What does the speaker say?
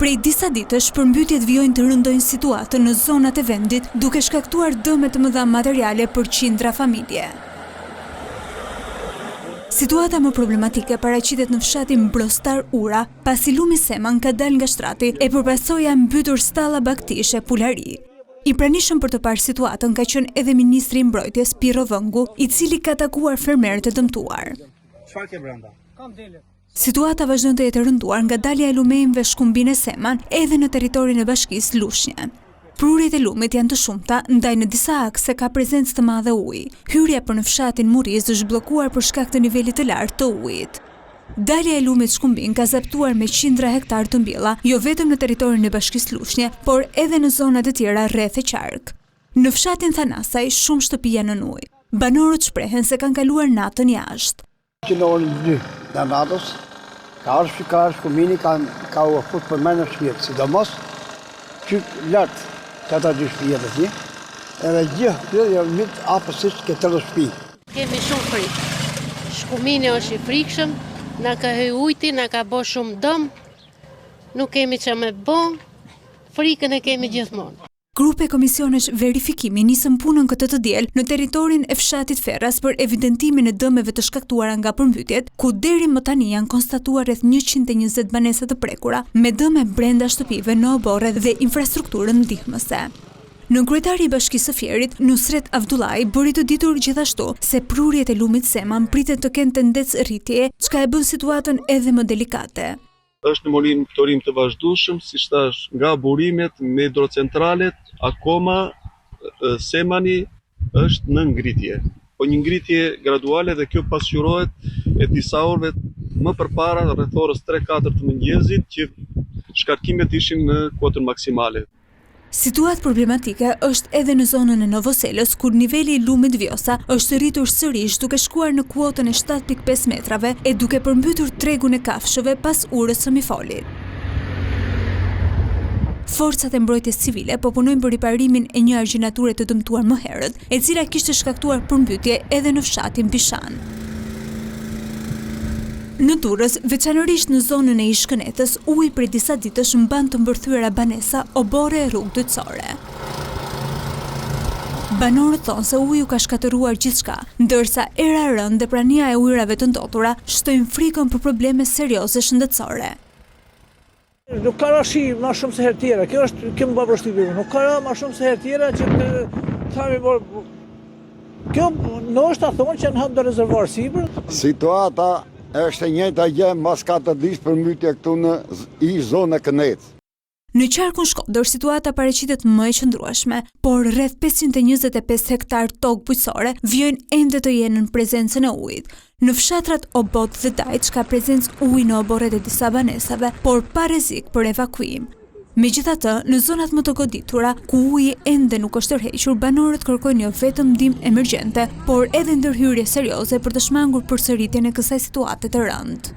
Prej disa ditësh, përmbytjet vijojnë të rëndojnë situatën në zonat e vendit, duke shkaktuar dëme të mëdha materiale për qindra familje. Situata më problematike paraqitet në fshatin Brostar Ura, pasi lumi Seman ka dalë nga shtrati e përpasoj janë mbytur stalla baktishe Pulari. I pranishëm për të parë situatën ka qenë edhe Ministri i Mbrojtjes Pirro Vëngu, i cili ka takuar fermerët e dëmtuar. Çfarë ke brenda? Situata vazhdon të jetë rënduar nga dalja e lumejve shkumbin e Seman edhe në territorin e bashkisë Lushnjë. Prurjet e lumit janë të shumta, ndaj në disa akse ka prezencë të madhe uji. Hyrja për në fshatin Muriz është bllokuar për shkak të nivelit të lartë të ujit. Dalja e lumit shkumbin ka zaptuar me qindra hektar të mbjella, jo vetëm në territorin e bashkisë Lushnjë, por edhe në zonat e tjera rreth e qark. Në fshatin Thanasaj shumë shtëpi janë në ujë. Banorët shprehen se kanë kaluar natën jashtë. Që në orën 2 në natës, ka arë shkumbini ka u fut për me në shpjetë, sidomos që lartë që ata dy shpijet e ti, edhe gjithë janë mitë apësisht këtë të shpi. Kemi shumë frikë. Shkumini është i frikshëm, na ka hyj ujti, na ka bo shumë dëm, nuk kemi që me bo, frikën e kemi gjithmonë. Grupe komisionesh verifikimi nisën punën këtë të diel në territorin e fshatit Ferras për evidentimin e dëmeve të shkaktuara nga përmbytjet, ku deri më tani janë konstatuar rreth 120 banesa të prekura me dëme brenda shtëpive në oborre dhe infrastrukturën ndihmëse. Në kryetari i Bashkisë së Fierit, Nusret Avdullaj bëri të ditur gjithashtu se prurjet e lumit Seman pritet të kenë tendencë rritje, çka e bën situatën edhe më delikate. Është në monitorim të vazhdueshëm, siç thash, nga burimet me hidrocentralet, akoma Semani është në ngritje. Po një ngritje graduale dhe kjo pasqyrohet e disa orëve më përpara, rreth orës 3-4 të mëngjesit, që shkarkimet ishin në kuotën maksimale. Situatë problematike është edhe në zonën e Novoselës, kur niveli i lumit Vjosa është rritur sërish duke shkuar në kuotën e 7.5 metrave e duke përmbytur tregun e kafshëve pas urës së mifolit. Forcat e mbrojtjes civile po punojnë për riparimin e një argjinature të dëmtuar më herët, e cila kishte shkaktuar përmbytje edhe në fshatin Bishan. Në Durrës, veçanërisht në zonën e Ishkënetës, uji prej disa ditësh mban të mbërthyera banesa, oborre e rrugë dytësore. Banorët thonë se uji u ka shkatëruar gjithçka, ndërsa era e rëndë dhe prania e ujrave të ndotura shtojnë frikën për probleme serioze shëndetësore. Nuk ka rashi ma shumë se herë tjera, kjo më bë vështirë, nuk ka ra ma shumë se herë tjera që kjo në është ta thonë që në hapë do rezervuar sipër. Situata është e njëjta gjë mbas 4 ditë përmbytje këtu në zonë e Kënecë. Në qarkun Shkodër situata paraqitet më e qëndrueshme, por rreth 525 hektar tokë bujqësore vijojnë ende të jenë në prezencën e ujit. Në fshatrat Obod dhe Dajç ka prezencë uji në oborret e disa banesave, por pa rrezik për evakuim. Megjithatë, në zonat më të goditura, ku uji ende nuk është tërhequr, banorët kërkojnë jo vetëm ndihmë emergjente, por edhe ndërhyrje serioze për të shmangur përsëritjen e kësaj situate të rëndë.